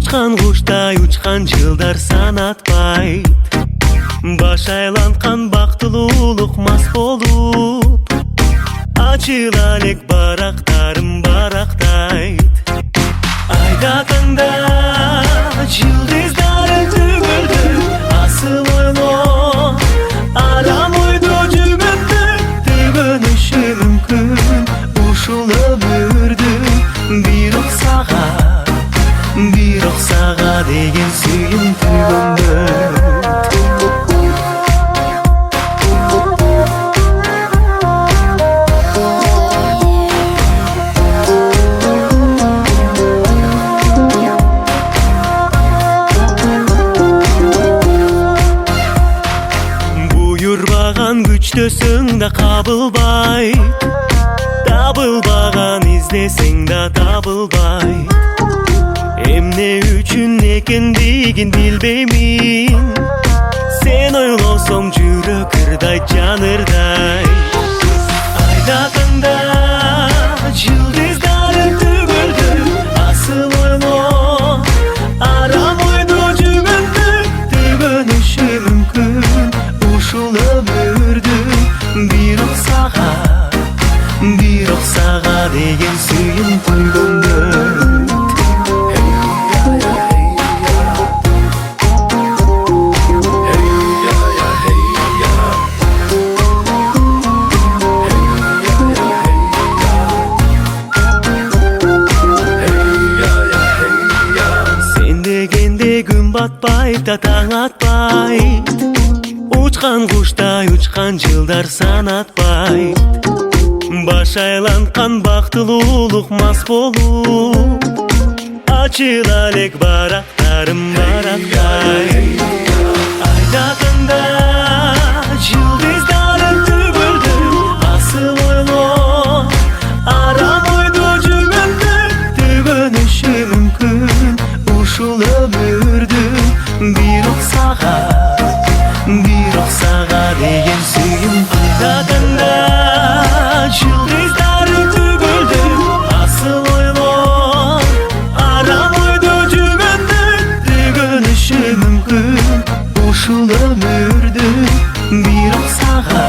Учкан куштай учкан жылдар санатпайт. Баш айланткан бактылуулук мас болуп, ачыла элек барактарым барактайт. Айда таңда жылдыздары түгөлдү, асыл ойло адам ойдо жүгөттү. Түгөнүшү мүмкүн ушул өмүрдү, бирок сага деген сүйүм түгөнбөйт. Буйрбаган күчтөсөң да кабылбайт, табылбаган издесең да табылбайт. Эмне үчүн экендигин билбеймин, сен ойлосоң жүрөк ырдайт, жан ырдайт. Айда таңда жылдыздары түгөлдү, асыл ойло арам ойдо жүгөттү. Түгөнүшү мүмкүн ушул өмүрдү, бирок сага деген сүйүм түгөнбөйт. Күн батпайт да таң атпайт, учкан куштай учкан жылдар санатпайт. Баш айланткан бактылуулук мас болуп, ачыла элек барактарым барактайт. Айда таңда жылдыздары түгөлдү, асыл ойло арам ойдо жүгөттү. Түгөнүшү мүмкүн ушул өмүрдү, бирок сага деген сүйүм. Айда таңда жылдыздары түгөлдү, асыл ойло арам ойдо жүгөттү. Түгөнүшү мүмкүн ушул өмүрдү, бирок сага